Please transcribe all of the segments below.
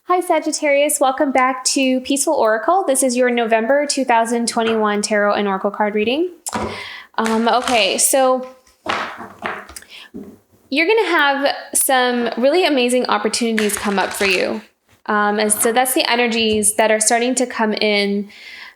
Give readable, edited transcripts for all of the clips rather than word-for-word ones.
Hi, Sagittarius. Welcome back to Peaceful Oracle. This is your November 2021 Tarot and Oracle card reading. Okay, so you're going to have some really amazing opportunities come up for you. And so that's the energies that are starting to come in.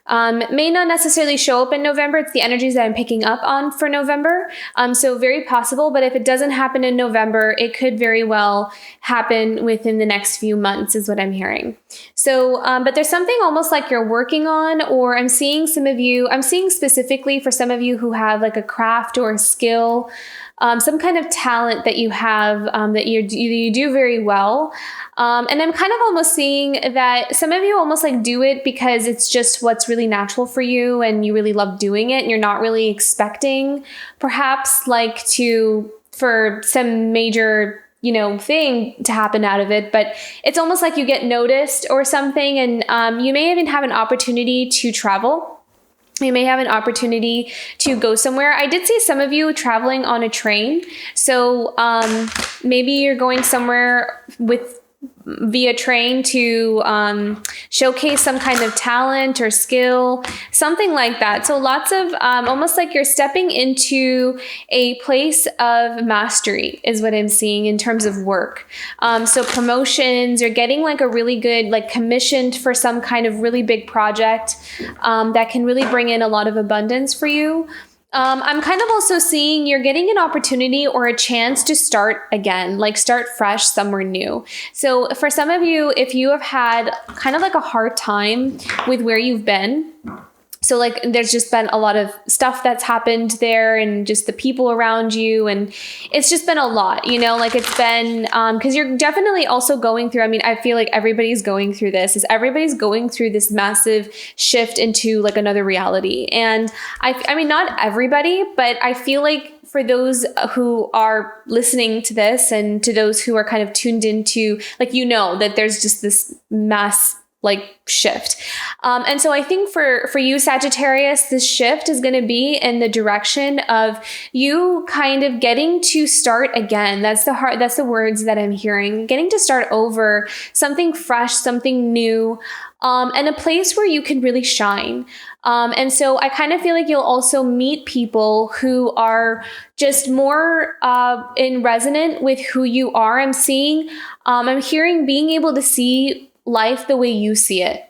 May not necessarily show up in November. It's the energies that I'm picking up on for November. So very possible, but if it doesn't happen in November, it could very well happen within the next few months is what I'm hearing. So, but there's something almost like you're working on, or I'm seeing specifically for some of you who have like a craft or a skill, some kind of talent that you have, that you do very well. And I'm kind of almost seeing that some of you almost like do it because it's just what's really natural for you and you really love doing it and you're not really expecting perhaps like for some major, thing to happen out of it, but it's almost like you get noticed or something. And, you may even have an opportunity to travel. You may have an opportunity to go somewhere. I did see some of you traveling on a train. So maybe you're going somewhere via train to showcase some kind of talent or skill, something like that. So lots of almost like you're stepping into a place of mastery is what I'm seeing in terms of work. So promotions, you're getting like a really good, like commissioned for some kind of really big project that can really bring in a lot of abundance for you. I'm kind of also seeing you're getting an opportunity or a chance to start again, like start fresh somewhere new. So for some of you, if you have had kind of like a hard time with where you've been, so like there's just been a lot of stuff that's happened there and just the people around you. And it's just been a lot, like it's been, because you're definitely also going through, I feel like everybody's going through this, everybody's going through this massive shift into like another reality. And I mean, not everybody, but I feel like for those who are listening to this and to those who are kind of tuned into, like, that there's just this mass like shift. And so I think for you, Sagittarius, this shift is going to be in the direction of you kind of getting to start again. That's the words that I'm hearing, getting to start over, something fresh, something new, and a place where you can really shine. And so I kind of feel like you'll also meet people who are just more in resonant with who you are. I'm hearing being able to see life the way you see it,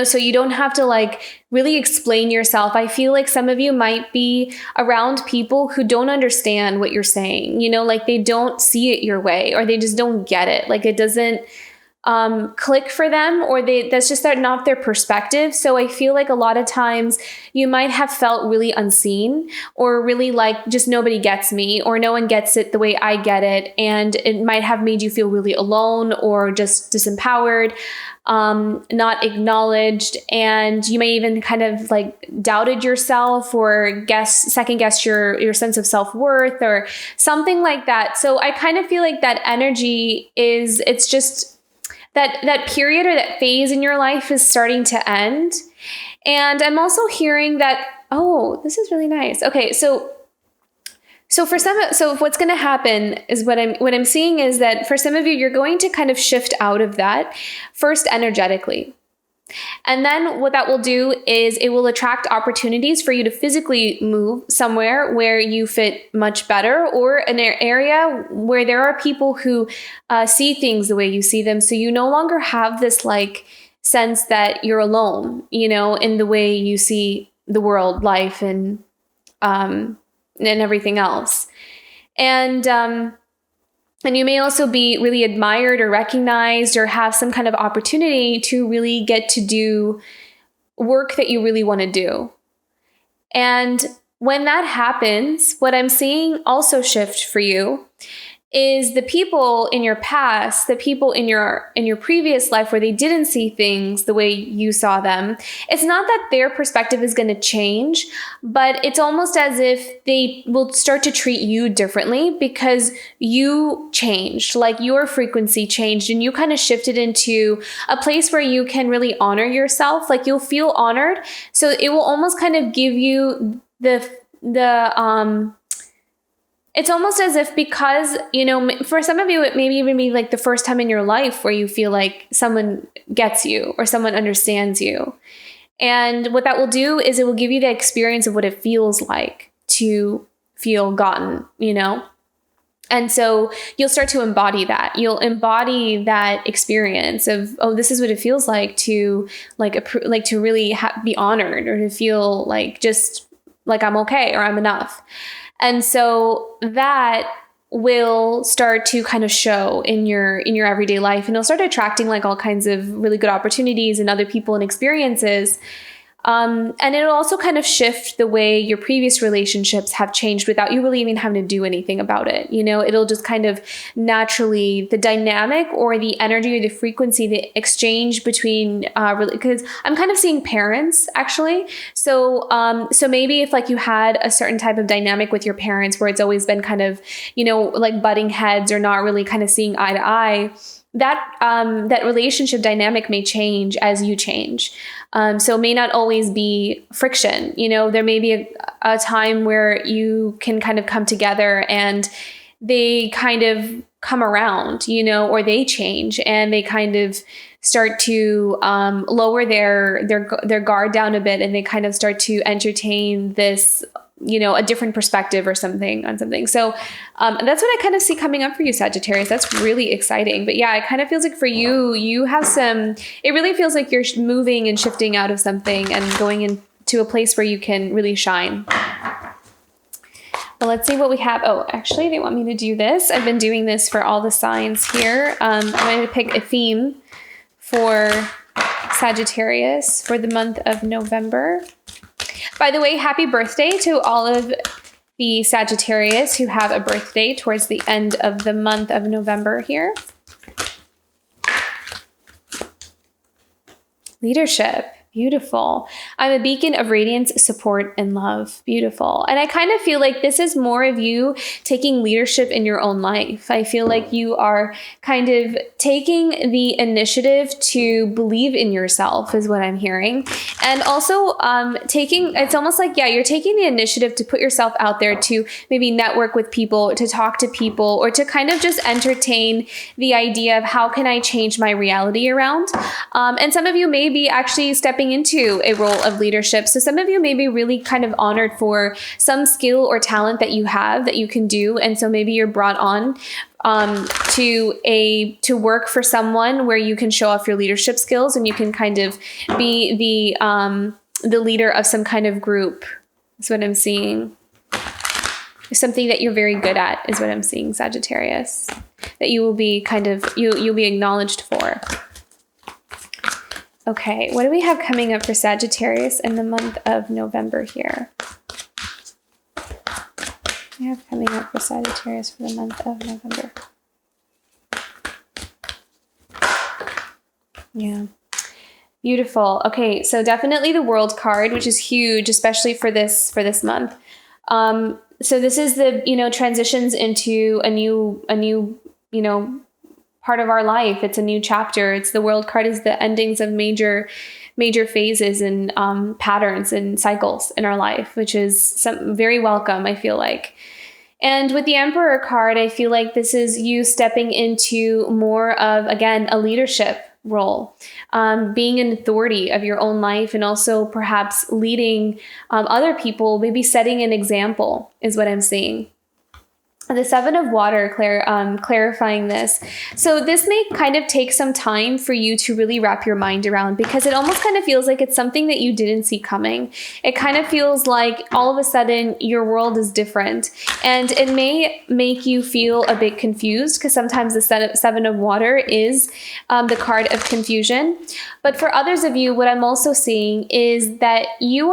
so you don't have to like really explain yourself. I feel like some of you might be around people who don't understand what you're saying, like they don't see it your way, or they just don't get it. Like it doesn't click for them, or that's just not their perspective. So I feel like a lot of times you might have felt really unseen, or really like just nobody gets me, or no one gets it the way I get it. And it might have made you feel really alone or just disempowered, not acknowledged. And you may even kind of like doubted yourself or second guess your sense of self-worth or something like that. So I kind of feel like that energy it's just that period or that phase in your life is starting to end. And I'm also hearing that, oh, this is really nice. Okay, so what's going to happen is what I'm seeing is that for some of you, you're going to kind of shift out of that first energetically. And then what that will do is it will attract opportunities for you to physically move somewhere where you fit much better, or an area where there are people who see things the way you see them. So you no longer have this like sense that you're alone, in the way you see the world, life, and everything else. And you may also be really admired or recognized or have some kind of opportunity to really get to do work that you really want to do. And when that happens, what I'm seeing also shift for you is the people in your past, the people in your previous life where they didn't see things the way you saw them. It's not that their perspective is going to change, but it's almost as if they will start to treat you differently because you changed, like your frequency changed, and you kind of shifted into a place where you can really honor yourself. Like you'll feel honored. So it will almost kind of give you it's almost as if, because, for some of you, it may even be like the first time in your life where you feel like someone gets you or someone understands you. And what that will do is it will give you the experience of what it feels like to feel gotten, And so you'll start to embody that. You'll embody that experience of, oh, this is what it feels like to to really be honored, or to feel like just like I'm okay or I'm enough. And so that will start to kind of show in your everyday life, and it'll start attracting like all kinds of really good opportunities and other people and experiences. And it'll also kind of shift the way your previous relationships have changed without you really even having to do anything about it. It'll just kind of naturally, the dynamic or the energy or the frequency, the exchange between, because I'm kind of seeing parents actually. So maybe if like you had a certain type of dynamic with your parents where it's always been kind of, like butting heads or not really kind of seeing eye to eye, that relationship dynamic may change as you change. So it may not always be friction. There may be a time where you can kind of come together and they kind of come around, or they change and they kind of start to lower their guard down a bit, and they kind of start to entertain this, a different perspective or something on something. So that's what I kind of see coming up for you, Sagittarius. That's really exciting. But yeah, it kind of feels like for you, it really feels like you're moving and shifting out of something and going into a place where you can really shine. Well, let's see what we have. Oh, actually, they want me to do this. I've been doing this for all the signs here. I'm going to pick a theme for Sagittarius for the month of November. By the way, happy birthday to all of the Sagittarius who have a birthday towards the end of the month of November here. Leadership. Beautiful. I'm a beacon of radiance, support, and love. Beautiful. And I kind of feel like this is more of you taking leadership in your own life. I feel like you are kind of taking the initiative to believe in yourself is what I'm hearing. And also it's almost like, you're taking the initiative to put yourself out there, to maybe network with people, to talk to people, or to kind of just entertain the idea of how can I change my reality around. And some of you may be actually stepping into a role of leadership. So some of you may be really kind of honored for some skill or talent that you have that you can do. And so maybe you're brought on to work for someone where you can show off your leadership skills, and you can kind of be the leader of some kind of group. That's what I'm seeing. Something that you're very good at is what I'm seeing, Sagittarius, that you will be you'll be acknowledged for. Okay, what do we have coming up for Sagittarius in the month of November here? We have coming up for Sagittarius for the month of November. Yeah. Beautiful. Okay, so definitely the World card, which is huge, especially for this month. So this is the, transitions into a new, part of our life. It's a new chapter. It's the World card is the endings of major phases and patterns and cycles in our life, which is very welcome, I feel like. And with the Emperor card, I feel like this is you stepping into more of, again, a leadership role, being an authority of your own life, and also perhaps leading other people, maybe setting an example is what I'm seeing. The Seven of Water, clarifying this. So this may kind of take some time for you to really wrap your mind around, because it almost kind of feels like it's something that you didn't see coming. It kind of feels like all of a sudden your world is different, and it may make you feel a bit confused, because sometimes the Seven of Water is the card of confusion. But for others of you, what I'm also seeing is that you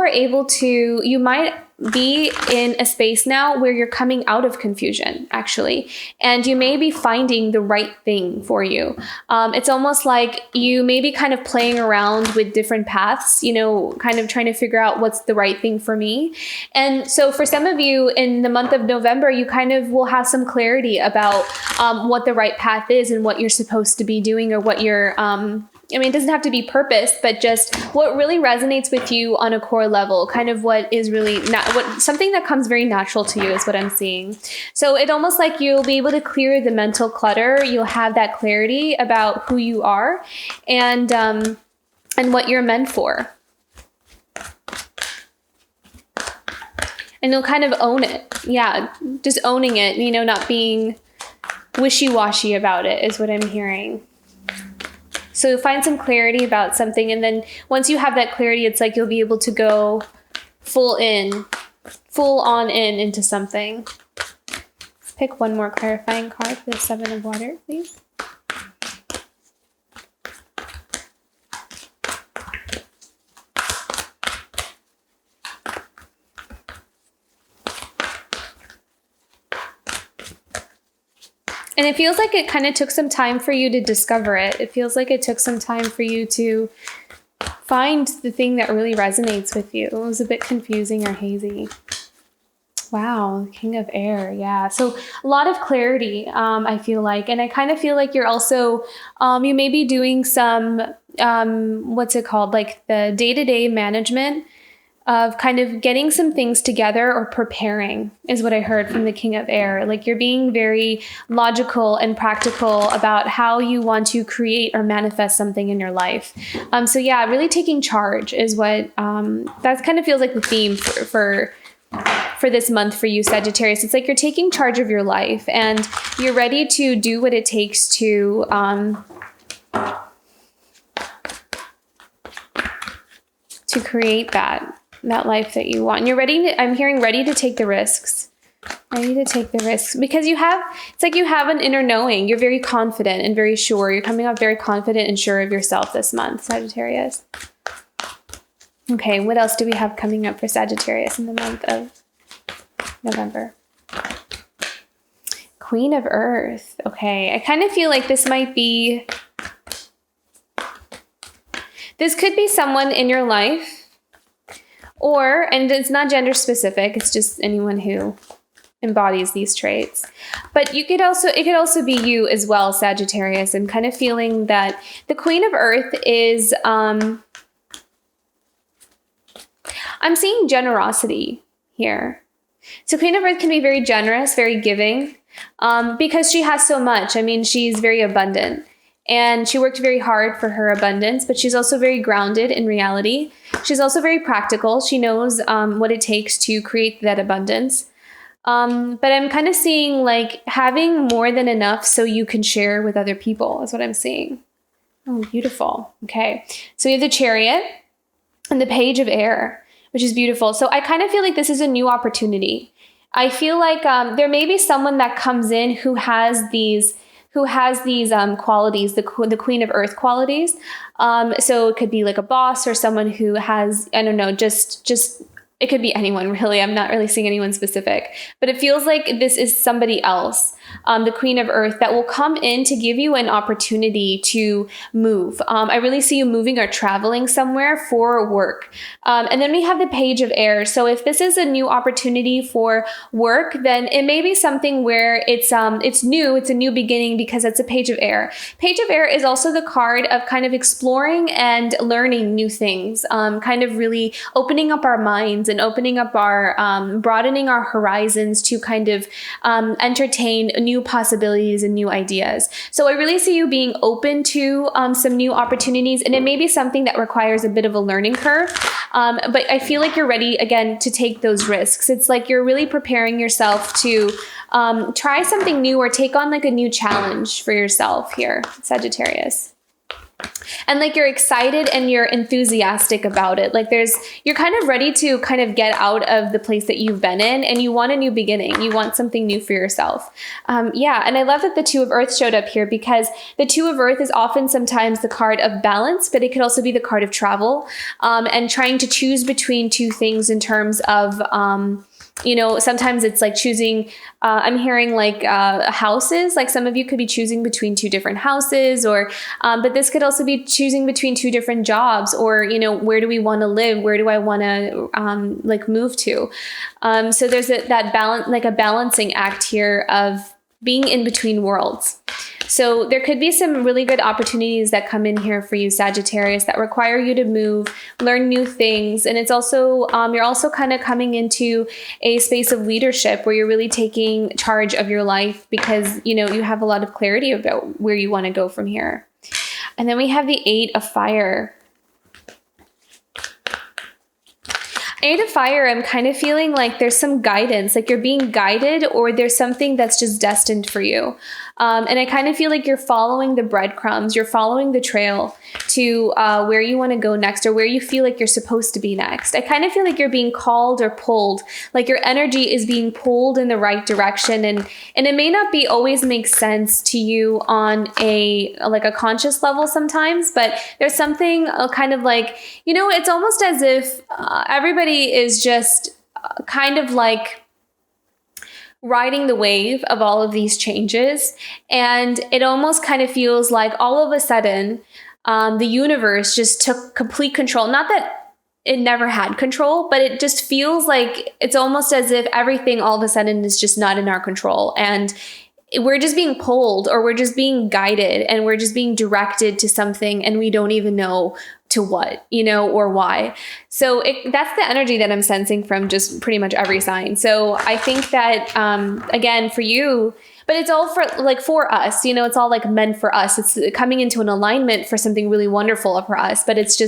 might be in a space now where you're coming out of confusion, actually, and you may be finding the right thing for you. It's almost like you may be kind of playing around with different paths, kind of trying to figure out what's the right thing for me. And so for some of you in the month of November, you kind of will have some clarity about what the right path is and what you're supposed to be doing, or what you're I mean, it doesn't have to be purpose, but just what really resonates with you on a core level, kind of what is really something that comes very natural to you is what I'm seeing. So it almost like you'll be able to clear the mental clutter. You'll have that clarity about who you are and what you're meant for. And you'll kind of own it. Yeah, just owning it, not being wishy-washy about it is what I'm hearing. So find some clarity about something. And then once you have that clarity, it's like you'll be able to go full on into something. Let's pick one more clarifying card for the Seven of Water, please. And it feels like it kind of took some time for you to discover it. It feels like it took some time for you to find the thing that really resonates with you. It was a bit confusing or hazy. Wow, King of Air. Yeah. So a lot of clarity, I feel like. And I kind of feel like you're also, you may be doing some, what's it called? Like the day-to-day management of kind of getting some things together or preparing is what I heard from the King of Air. Like you're being very logical and practical about how you want to create or manifest something in your life. So yeah, really taking charge is what, that kind of feels like the theme for this month for you, Sagittarius. It's like you're taking charge of your life and you're ready to do what it takes to create that life that you want. And you're I'm hearing ready to take the risks. Ready to take the risks because it's like you have an inner knowing. You're very confident and very sure. You're coming up very confident and sure of yourself this month, Sagittarius. Okay, what else do we have coming up for Sagittarius in the month of November? Queen of Earth. Okay, I kind of feel like this could be someone in your life. And it's not gender specific, it's just anyone who embodies these traits. But it could also be you as well, Sagittarius, and kind of feeling that the Queen of Earth is, I'm seeing generosity here. So Queen of Earth can be very generous, very giving, because she has so much. I mean, she's very abundant. And she worked very hard for her abundance, but she's also very grounded in reality. She's also very practical. She knows what it takes to create that abundance. But I'm kind of seeing like having more than enough so you can share with other people is what I'm seeing. Oh, beautiful. Okay. So we have the Chariot and the Page of Air, which is beautiful. So I kind of feel like this is a new opportunity. I feel like there may be someone that comes in who has these qualities, the Queen of Earth qualities. So it could be like a boss or someone who has, I don't know, just it could be anyone really. I'm not really seeing anyone specific, but it feels like this is somebody else, the Queen of Earth, that will come in to give you an opportunity to move. I really see you moving or traveling somewhere for work. And then we have the Page of Air. So if this is a new opportunity for work, then it may be something where it's new. It's a new beginning because it's a Page of Air. Page of Air is also the card of kind of exploring and learning new things, kind of really opening up our minds and opening up our, broadening our horizons to kind of entertain new possibilities and new ideas. So I really see you being open to some new opportunities, and it may be something that requires a bit of a learning curve. But I feel like you're ready again to take those risks. It's like you're really preparing yourself to try something new or take on like a new challenge for yourself here, Sagittarius. And like you're excited and you're enthusiastic about it. Like you're kind of ready to kind of get out of the place that you've been in, and you want a new beginning. You want something new for yourself. Yeah. And I love that the Two of Earth showed up here, because the Two of Earth is often sometimes the card of balance, but it could also be the card of travel, and trying to choose between two things in terms of, sometimes it's like choosing, I'm hearing like houses, like some of you could be choosing between two different houses, or, but this could also be choosing between two different jobs, or, where do we want to live? Where do I want to like move to? So there's that balance, like a balancing act here of being in between worlds. So there could be some really good opportunities that come in here for you, Sagittarius, that require you to move, learn new things. And it's also, you're also kind of coming into a space of leadership where you're really taking charge of your life because, you know, you have a lot of clarity about where you want to go from here. And then we have the 8 of Fire. 8 of Fire, I'm kind of feeling like there's some guidance, like you're being guided or there's something that's just destined for you. And I kind of feel like you're following the breadcrumbs, you're following the trail to where you want to go next or where you feel like you're supposed to be next. I kind of feel like you're being called or pulled, like your energy is being pulled in the right direction. And it may not be always make sense to you on a conscious level sometimes, but there's something kind of like, you know, it's almost as if everybody is just kind of like riding the wave of all of these changes. And it almost kind of feels like all of a sudden, the universe just took complete control. Not that it never had control, but it just feels like it's almost as if everything all of a sudden is just not in our control. And we're just being pulled or we're just being guided and we're just being directed to something and we don't even know to what, you know, or why. So that's the energy that I'm sensing from just pretty much every sign. So I think that, again, for you, but it's all for us, you know, it's all like meant for us. It's coming into an alignment for something really wonderful for us, but it's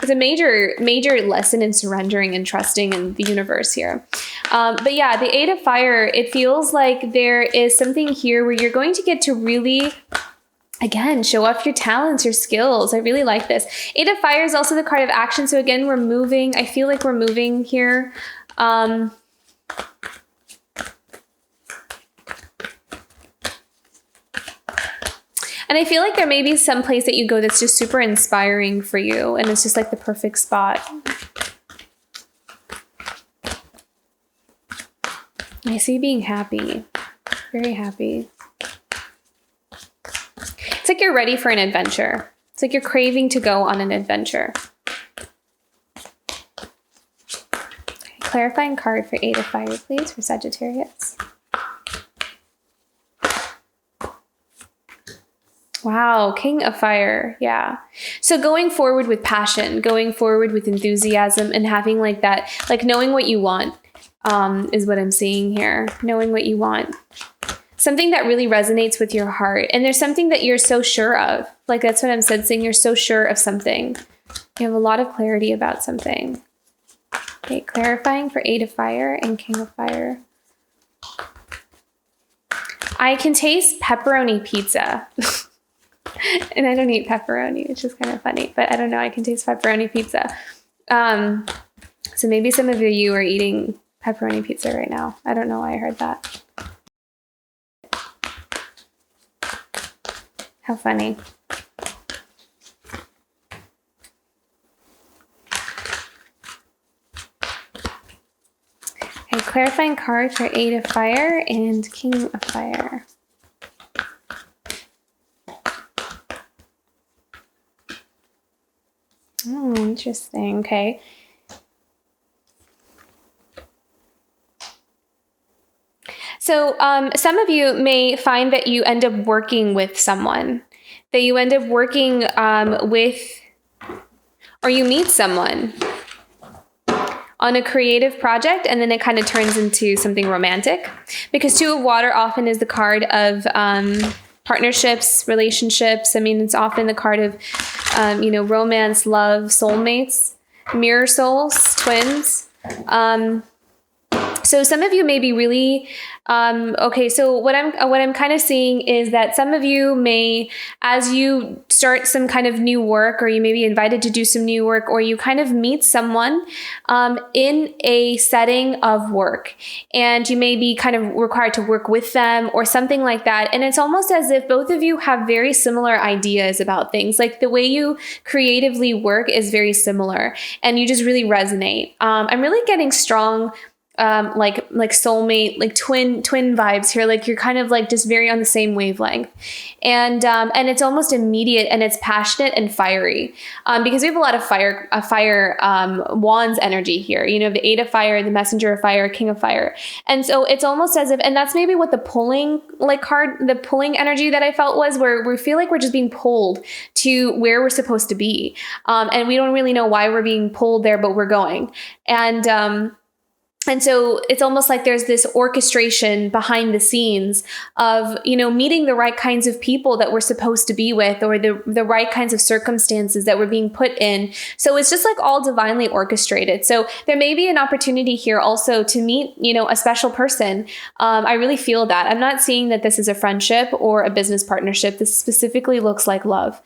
a major, major lesson in surrendering and trusting in the universe here. But yeah, the 8 of Fire, it feels like there is something here where you're going to get to really, again, show off your talents, your skills. I really like this. 8 of Fire is also the card of action. So again, we're moving. I feel like we're moving here. And I feel like there may be some place that you go that's just super inspiring for you. And it's just like the perfect spot. I see you being happy. Very happy. It's like you're ready for an adventure. It's like you're craving to go on an adventure. Okay, clarifying card for 8 of Fire, please, for Sagittarius. Wow, King of Fire. Yeah. So going forward with passion, going forward with enthusiasm and having like that, like knowing what you want is what I'm seeing here. Knowing what you want. Something that really resonates with your heart. And there's something that you're so sure of. Like that's what I'm sensing. You're so sure of something. You have a lot of clarity about something. Okay, clarifying for 8 of Fire and King of Fire. I can taste pepperoni pizza. And I don't eat pepperoni, which is kind of funny, but I don't know. I can taste pepperoni pizza. So maybe some of you are eating pepperoni pizza right now. I don't know why I heard that. How funny. Okay, clarifying card for 8 of Fire and King of Fire. Oh, interesting. Okay. So some of you may find that you end up working with someone, that you end up working with, or you meet someone on a creative project, and then it kind of turns into something romantic. Because 2 of Water often is the card of partnerships, relationships. I mean, it's often the card of, romance, love, soulmates, mirror souls, twins. So some of you may be really, so what I'm kind of seeing is that some of you may, as you start some kind of new work, or you may be invited to do some new work, or you kind of meet someone in a setting of work, and you may be kind of required to work with them or something like that. And it's almost as if both of you have very similar ideas about things. Like the way you creatively work is very similar, and you just really resonate. I'm really getting strong like soulmate, like twin vibes here. Like you're kind of like just very on the same wavelength, and it's almost immediate, and it's passionate and fiery, because we have a lot of fire wands energy here. You know, the Eight of Fire, the Messenger of Fire, King of Fire, and so it's almost as if, and that's maybe what the pulling the pulling energy that I felt was, where we feel like we're just being pulled to where we're supposed to be, and we don't really know why we're being pulled there, but we're going, and so it's almost like there's this orchestration behind the scenes of, you know, meeting the right kinds of people that we're supposed to be with, or the right kinds of circumstances that we're being put in. So it's just like all divinely orchestrated. So there may be an opportunity here also to meet, you know, a special person. I really feel that. I'm not seeing that this is a friendship or a business partnership. This specifically looks like love.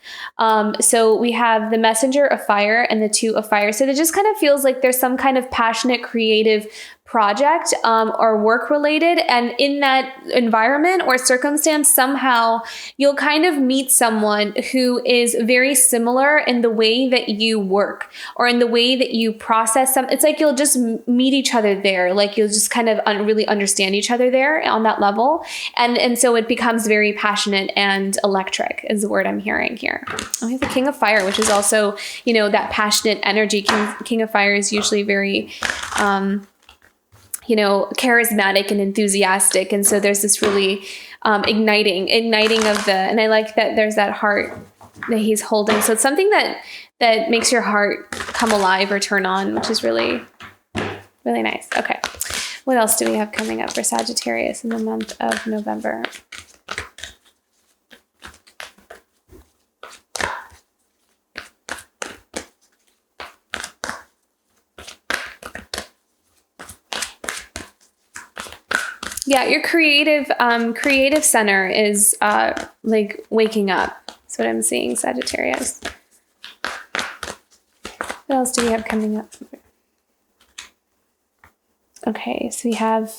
So we have the Messenger of Fire and the Two of Fire. So it just kind of feels like there's some kind of passionate, creative project or work related, and in that environment or circumstance, somehow you'll kind of meet someone who is very similar in the way that you work or in the way that you process some. It's like you'll just meet each other there, like you'll just kind of really understand each other there on that level, and so it becomes very passionate and electric is the word I'm hearing here. We have the King of Fire, which is also, you know, that passionate energy. King of Fire is usually very you know, charismatic and enthusiastic. And so there's this really igniting of the, and I like that there's that heart that he's holding. So it's something that makes your heart come alive or turn on, which is really, really nice. Okay. What else do we have coming up for Sagittarius in the month of November? Yeah, your creative center is like waking up. That's what I'm seeing, Sagittarius. What else do we have coming up? Okay, so we have,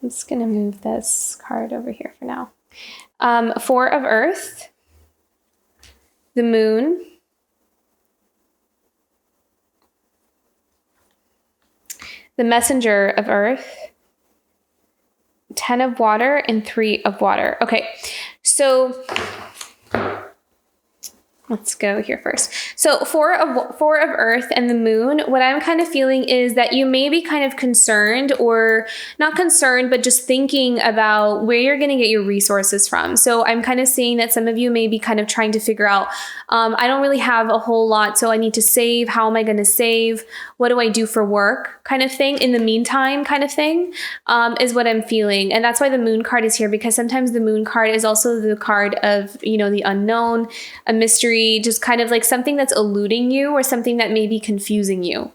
I'm just going to move this card over here for now. Four of Earth, the Moon, the Messenger of Earth, 10 of Water, and 3 of Water. Okay, so let's go here first. So four of Earth and the Moon, what I'm kind of feeling is that you may be kind of concerned, or not concerned, but just thinking about where you're going to get your resources from. So I'm kind of seeing that some of you may be kind of trying to figure out, I don't really have a whole lot, so I need to save. How am I going to save? What do I do for work? Kind of thing. In the meantime, kind of thing, is what I'm feeling. And that's why the Moon card is here, because sometimes the Moon card is also the card of, you know, the unknown, a mystery, just kind of like something that's eluding you or something that may be confusing you,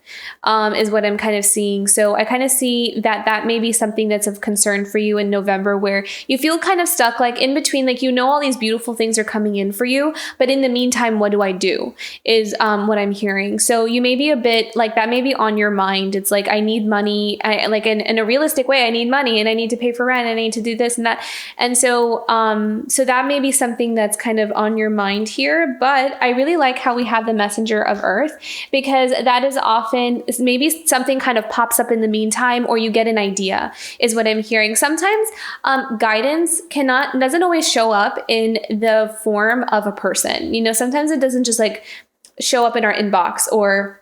is what I'm kind of seeing. So I kind of see that may be something that's of concern for you in November, where you feel kind of stuck, like in between, like, you know, all these beautiful things are coming in for you, but in the meantime, what do I do is what I'm hearing. So you may be a bit like that, may be on your mind. It's like, I need money, like in a realistic way, I need money and I need to pay for rent and I need to do this and that. And so, so that may be something that's kind of on your mind here, but I really like how we have the Messenger of Earth, because that is often maybe something kind of pops up in the meantime, or you get an idea, is what I'm hearing. Sometimes guidance doesn't always show up in the form of a person. You know, sometimes it doesn't just like show up in our inbox, or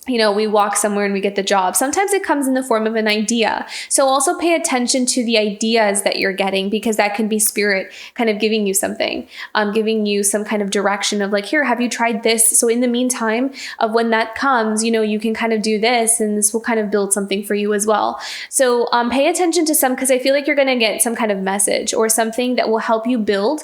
you know, we walk somewhere and we get the job. Sometimes it comes in the form of an idea. So also pay attention to the ideas that you're getting, because that can be spirit kind of giving you something, giving you some kind of direction of like, here, have you tried this? So in the meantime of when that comes, you know, you can kind of do this, and this will kind of build something for you as well. So pay attention to some, because I feel like you're going to get some kind of message or something that will help you build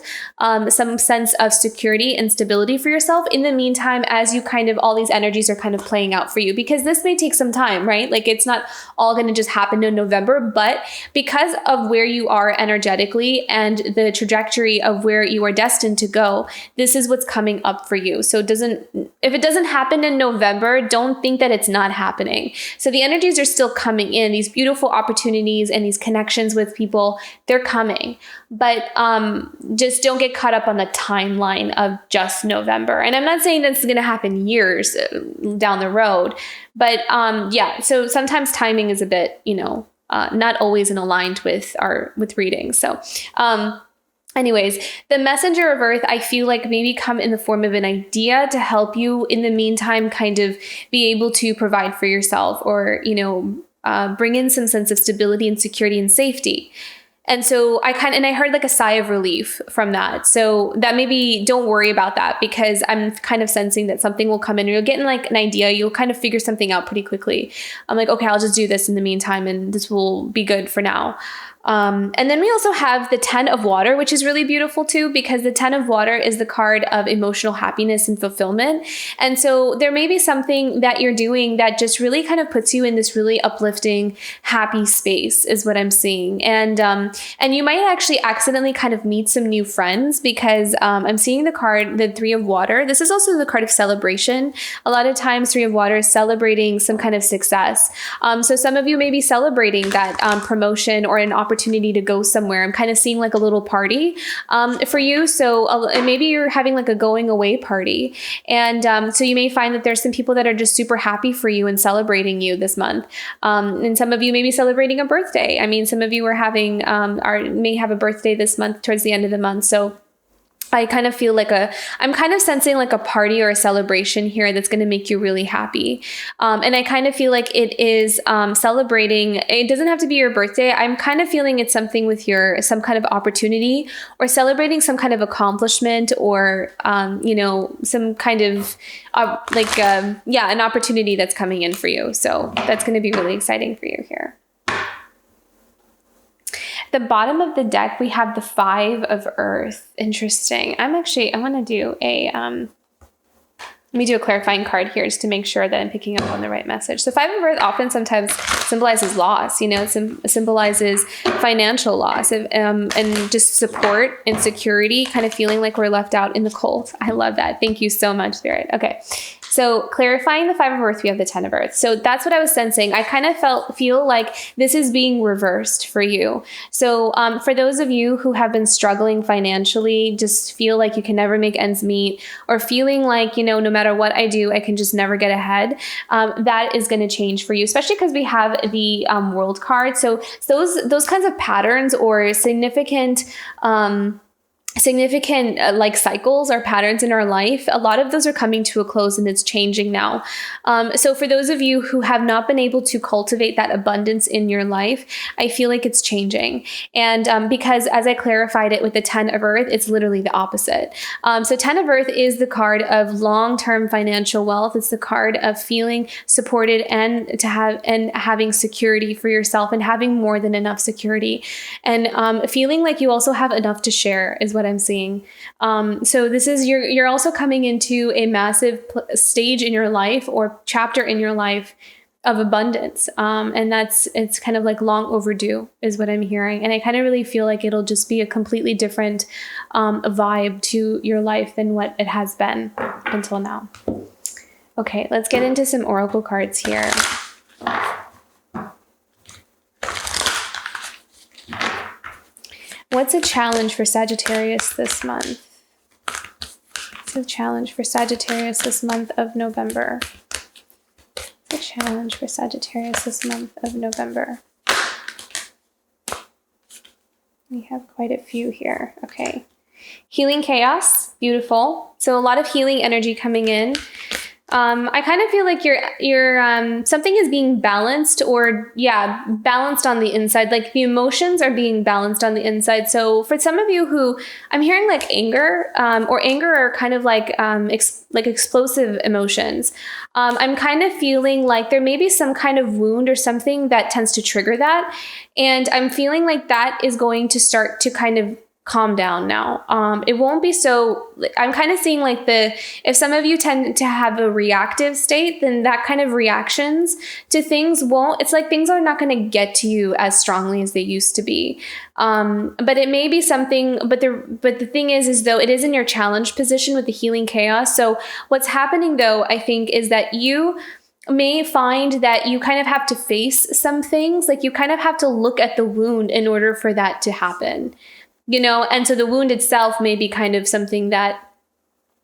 some sense of security and stability for yourself in the meantime, as you kind of, all these energies are kind of playing out for you, because this may take some time, right? Like it's not all going to just happen in November, but because of where you are energetically and the trajectory of where you are destined to go, this is what's coming up for you. So if it doesn't happen in November, don't think that it's not happening. So the energies are still coming in, these beautiful opportunities and these connections with people, they're coming. but just don't get caught up on the timeline of just November. And I'm not saying that's going to happen years down the road, but yeah. So sometimes timing is a bit, not always aligned with readings. So, anyways, the messenger of earth, I feel like maybe come in the form of an idea to help you in the meantime, kind of be able to provide for yourself, or, bring in some sense of stability and security and safety. And so I heard like a sigh of relief from that. So that maybe don't worry about that, because I'm kind of sensing that something will come in, or you'll get like an idea. You'll kind of figure something out pretty quickly. I'm like, okay, I'll just do this in the meantime, and this will be good for now. And then we also have the 10 of water, which is really beautiful too, because the 10 of water is the card of emotional happiness and fulfillment. And so there may be something that you're doing that just really kind of puts you in this really uplifting, happy space, is what I'm seeing. And you might actually accidentally kind of meet some new friends, because I'm seeing the card, the 3 of water. This is also the card of celebration. A lot of times 3 of water is celebrating some kind of success. So some of you may be celebrating that promotion or an opportunity to go somewhere. I'm kind of seeing like a little party for you. So maybe you're having like a going away party. And so you may find that there's some people that are just super happy for you and celebrating you this month. And some of you may be celebrating a birthday. I mean, some of you are having, may have a birthday this month towards the end of the month. So I kind of feel like I'm kind of sensing like a party or a celebration here that's going to make you really happy. And I kind of feel like it is celebrating. It doesn't have to be your birthday. I'm kind of feeling it's something with some kind of opportunity, or celebrating some kind of accomplishment, or, some kind of an opportunity that's coming in for you. So that's going to be really exciting for you here. The bottom of the deck, we have the 5 of earth. Interesting. I want to do let me do a clarifying card here just to make sure that I'm picking up on the right message. So 5 of earth often sometimes symbolizes loss, it symbolizes financial loss, and just support and security, kind of feeling like we're left out in the cold. I love that. Thank you so much, Spirit. Okay. So clarifying the 5 of earth, we have the 10 of earth. So that's what I was sensing. I kind of feel like this is being reversed for you. So for those of you who have been struggling financially, just feel like you can never make ends meet, or feeling like, no matter what I do, I can just never get ahead. That is going to change for you, especially because we have the world card. So those kinds of patterns, or significant like cycles or patterns in our life, a lot of those are coming to a close, and it's changing now. So for those of you who have not been able to cultivate that abundance in your life, I feel like it's changing. And because as I clarified it with the 10 of earth, it's literally the opposite. So 10 of earth is the card of long-term financial wealth. It's the card of feeling supported and having security for yourself, and having more than enough security, and feeling like you also have enough to share, is what I'm seeing. So this is you're also coming into a massive stage in your life, or chapter in your life, of abundance. And it's kind of like long overdue, is what I'm hearing. And I kind of really feel like it'll just be a completely different vibe to your life than what it has been until now. Okay, let's get into some oracle cards here. What's a challenge for Sagittarius this month? What's a challenge for Sagittarius this month of November? What's a challenge for Sagittarius this month of November? We have quite a few here. Okay. Healing chaos. Beautiful. So a lot of healing energy coming in. I kind of feel like you're something is being balanced, or balanced on the inside. Like the emotions are being balanced on the inside. So for some of you who I'm hearing like anger, or anger are kind of like explosive emotions. I'm kind of feeling like there may be some kind of wound or something that tends to trigger that. And I'm feeling like that is going to start to kind of calm down now. It won't be so, I'm kind of seeing like if some of you tend to have a reactive state, then that kind of reactions to things it's like things are not going to get to you as strongly as they used to be. But it may be something, but the thing is though, it is in your challenge position with the healing chaos. So what's happening though, I think, is that you may find that you kind of have to face some things, like you kind of have to look at the wound in order for that to happen. and so the wound itself may be kind of something that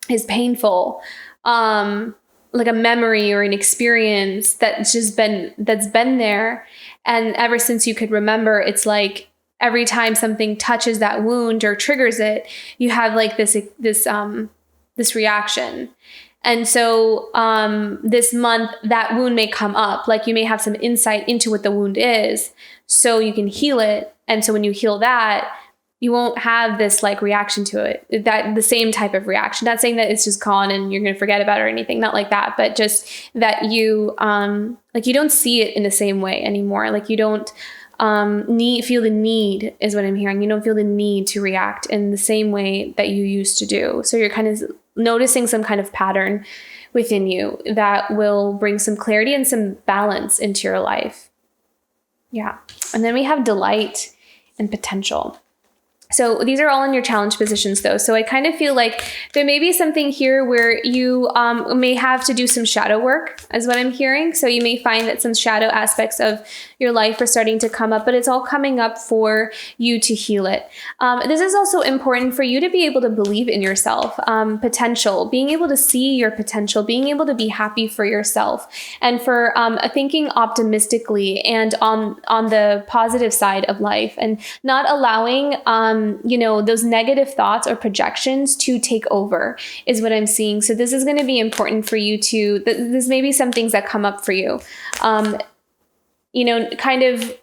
is painful, like a memory or an experience that's been there. And ever since you could remember, it's like every time something touches that wound or triggers it, you have like this reaction. And so this month, that wound may come up. Like you may have some insight into what the wound is, so you can heal it. And so when you heal that, you won't have this like reaction to it, that the same type of reaction. Not saying that it's just gone and you're going to forget about it or anything, not like that, but just that you you don't see it in the same way anymore. Like you don't feel the need, is what I'm hearing. You don't feel the need to react in the same way that you used to do. So you're kind of noticing some kind of pattern within you that will bring some clarity and some balance into your life. Yeah. And then we have delight and potential. So these are all in your challenge positions though. So I kind of feel like there may be something here where you may have to do some shadow work, is what I'm hearing. So you may find that some shadow aspects of your life are starting to come up, but it's all coming up for you to heal it. This is also important for you to be able to believe in yourself, potential, being able to see your potential, being able to be happy for yourself, and for thinking optimistically and on the positive side of life, and not allowing those negative thoughts or projections to take over, is what I'm seeing. So this is going to be important for you to, this may be some things that come up for you. Kind of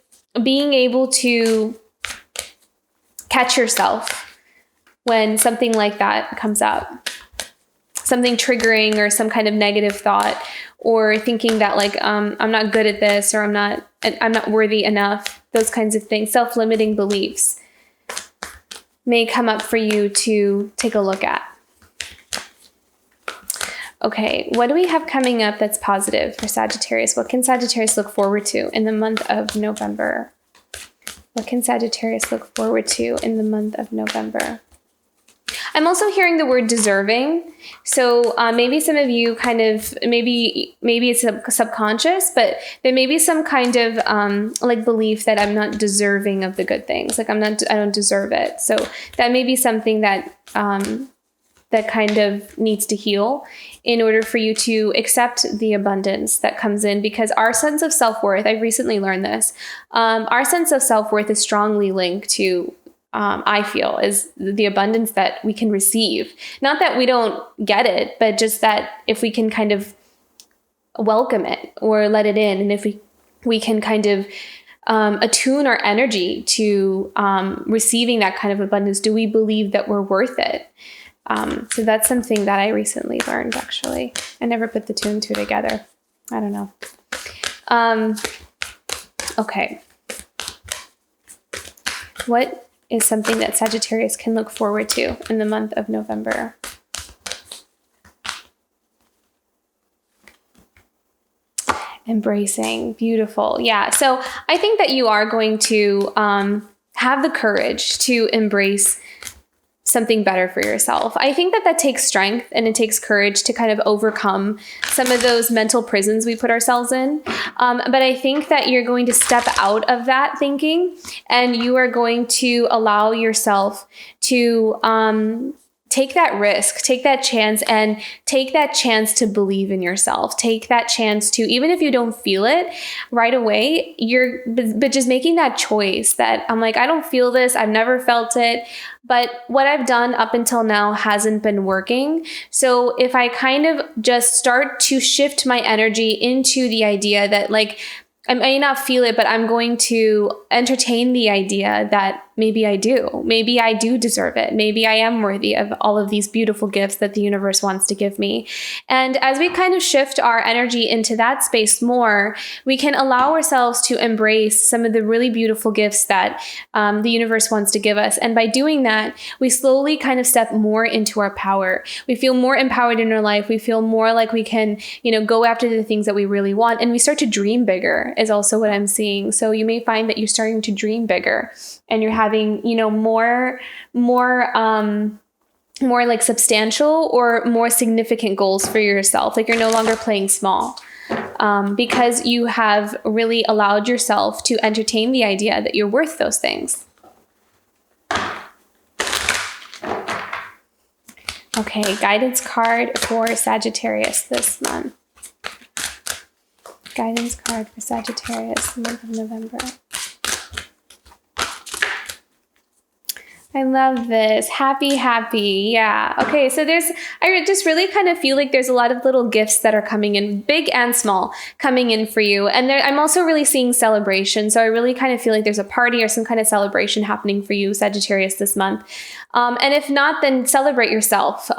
being able to catch yourself when something like that comes up, something triggering or some kind of negative thought, or thinking that like, I'm not good at this, or I'm not worthy enough. Those kinds of things, self-limiting beliefs may come up for you to take a look at. Okay, what do we have coming up that's positive for Sagittarius? What can Sagittarius look forward to in the month of November? What can Sagittarius look forward to in the month of November? I'm also hearing the word deserving. So maybe some of you kind of, maybe it's subconscious, but there may be some kind of like belief that I'm not deserving of the good things. Like I don't deserve it. So that may be something that that kind of needs to heal in order for you to accept the abundance that comes in, because our sense of self-worth, I've recently learned this, our sense of self-worth is strongly linked to I feel, is the abundance that we can receive. Not that we don't get it, but just that if we can kind of welcome it or let it in, and if we can kind of attune our energy to receiving that kind of abundance, do we believe that we're worth it? So that's something that I recently learned, actually. I never put the two and two together. I don't know. Okay. What is something that Sagittarius can look forward to in the month of November? Embracing. Beautiful. Yeah. So I think that you are going to have the courage to embrace something better for yourself. I think that takes strength, and it takes courage to kind of overcome some of those mental prisons we put ourselves in. But I think that you're going to step out of that thinking, and you are going to allow yourself to take that risk, take that chance, and take that chance to believe in yourself. Take that chance to, even if you don't feel it right away, but just making that choice that I'm like, I don't feel this. I've never felt it. But what I've done up until now hasn't been working. So if I kind of just start to shift my energy into the idea that like, I may not feel it, but I'm going to entertain the idea that maybe I do. Maybe I do deserve it. Maybe I am worthy of all of these beautiful gifts that the universe wants to give me. And as we kind of shift our energy into that space more, we can allow ourselves to embrace some of the really beautiful gifts that the universe wants to give us. And by doing that, we slowly kind of step more into our power. We feel more empowered in our life. We feel more like we can, go after the things that we really want. And we start to dream bigger is also what I'm seeing. So you may find that you're starting to dream bigger, and you're having, more like substantial or more significant goals for yourself. Like you're no longer playing small, because you have really allowed yourself to entertain the idea that you're worth those things. Okay, guidance card for Sagittarius this month. Guidance card for Sagittarius, the month of November. I love this. Happy, happy. Yeah. Okay. So I just really kind of feel like there's a lot of little gifts that are coming in, big and small, coming in for you. And I'm also really seeing celebration. So I really kind of feel like there's a party or some kind of celebration happening for you, Sagittarius, this month. And if not, then celebrate yourself.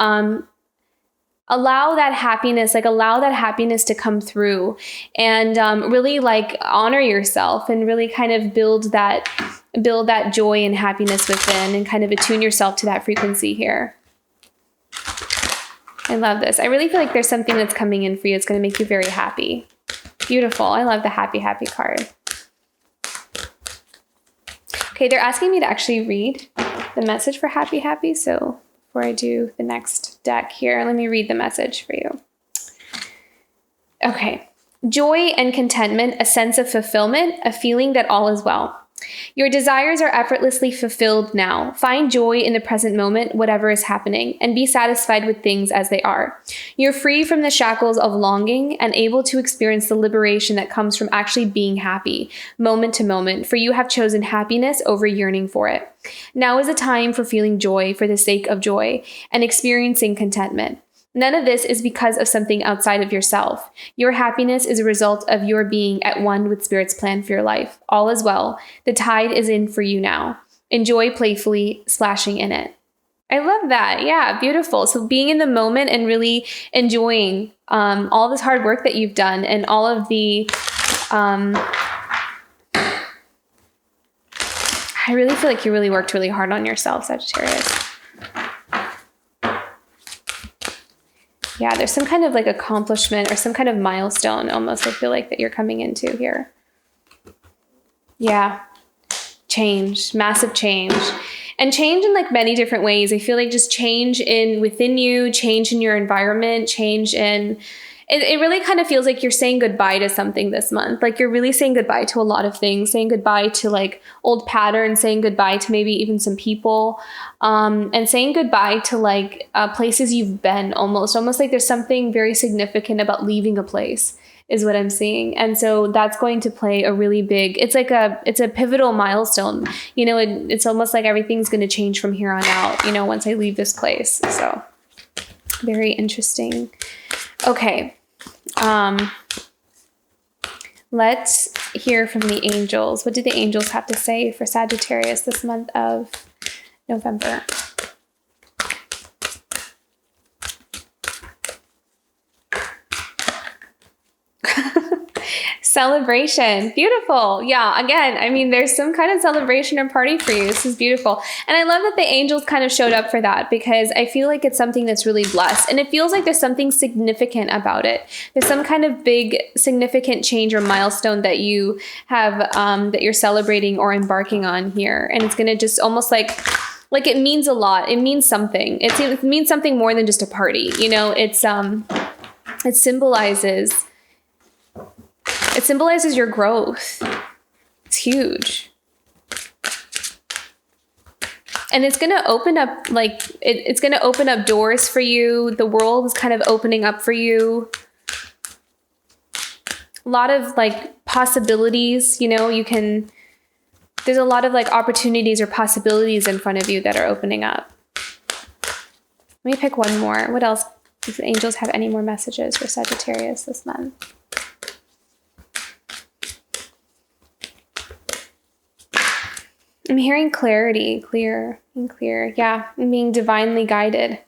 Allow that happiness to come through, and really honor yourself, and really kind of build that joy and happiness within, and kind of attune yourself to that frequency here. I love this. I really feel like there's something that's coming in for you. It's going to make you very happy. Beautiful. I love the happy, happy card. Okay, they're asking me to actually read the message for happy, happy. So before I do the next deck here, let me read the message for you. Okay. Joy and contentment, a sense of fulfillment, a feeling that all is well. Your desires are effortlessly fulfilled now. Find joy in the present moment, whatever is happening, and be satisfied with things as they are. You're free from the shackles of longing and able to experience the liberation that comes from actually being happy, moment to moment, for you have chosen happiness over yearning for it. Now is a time for feeling joy for the sake of joy and experiencing contentment. None of this is because of something outside of yourself. Your happiness is a result of your being at one with Spirit's plan for your life. All is well. The tide is in for you now. Enjoy playfully splashing in it. I love that. Yeah, beautiful. So being in the moment and really enjoying all this hard work that you've done, and all of the... I really feel like you really worked really hard on yourself, Sagittarius. Yeah, there's some kind of accomplishment or some kind of milestone almost, I feel like, that you're coming into here. Yeah. Change, massive change. And change in many different ways. I feel like just change within you, change in your environment, change in... It really kind of feels like you're saying goodbye to something this month. You're really saying goodbye to a lot of things, saying goodbye to old patterns, saying goodbye to maybe even some people, and saying goodbye to places you've been, almost like there's something very significant about leaving a place, is what I'm seeing. And so that's going to play a really big, it's a pivotal milestone. It's almost like everything's going to change from here on out, once I leave this place. So very interesting. Okay. Let's hear from the angels. What do the angels have to say for Sagittarius this month of November? Celebration. Beautiful. Yeah. Again, there's some kind of celebration or party for you. This is beautiful. And I love that the angels kind of showed up for that, because I feel like it's something that's really blessed, and it feels like there's something significant about it. There's some kind of big significant change or milestone that you have, that you're celebrating or embarking on here. And it's going to just almost like it means a lot. It means something. It means something more than just a party. It symbolizes your growth. It's huge. And it's going to open up, it's going to open up doors for you. The world is kind of opening up for you. A lot of possibilities, there's a lot of opportunities or possibilities in front of you that are opening up. Let me pick one more. What else? Does the angels have any more messages for Sagittarius this month? I'm hearing clarity, clear and clear. Yeah, I'm being divinely guided.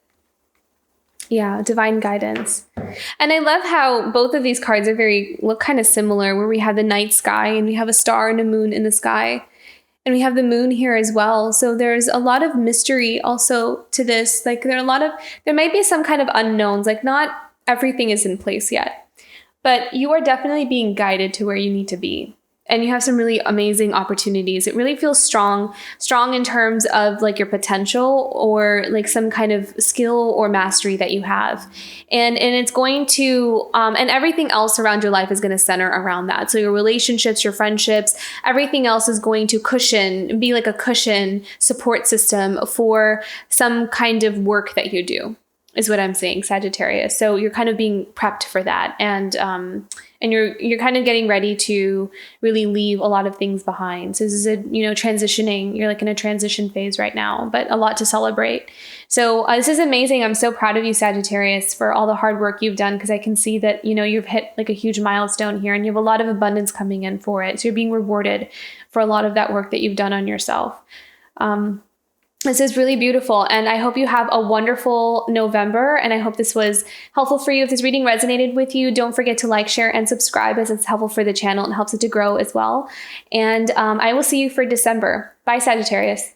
Yeah, divine guidance. And I love how both of these cards look kind of similar, where we have the night sky and we have a star and a moon in the sky. And we have the moon here as well. So there's a lot of mystery also to this. There might be some kind of unknowns. Not everything is in place yet, but you are definitely being guided to where you need to be. And you have some really amazing opportunities. It really feels strong in terms of your potential, or some kind of skill or mastery that you have. And it's going to, and everything else around your life is going to center around that. So your relationships, your friendships, everything else is going to be like a cushion support system for some kind of work that you do. is what I'm saying, Sagittarius. So you're kind of being prepped for that. And you're kind of getting ready to really leave a lot of things behind. So this is a, transitioning. You're like in a transition phase right now, but a lot to celebrate. So this is amazing. I'm so proud of you, Sagittarius, for all the hard work you've done, because I can see that, you've hit like a huge milestone here and you have a lot of abundance coming in for it. So you're being rewarded for a lot of that work that you've done on yourself. This is really beautiful, and I hope you have a wonderful November, and I hope this was helpful for you. If this reading resonated with you, don't forget to like, share, and subscribe, as it's helpful for the channel and helps it to grow as well. And I will see you for December. Bye, Sagittarius.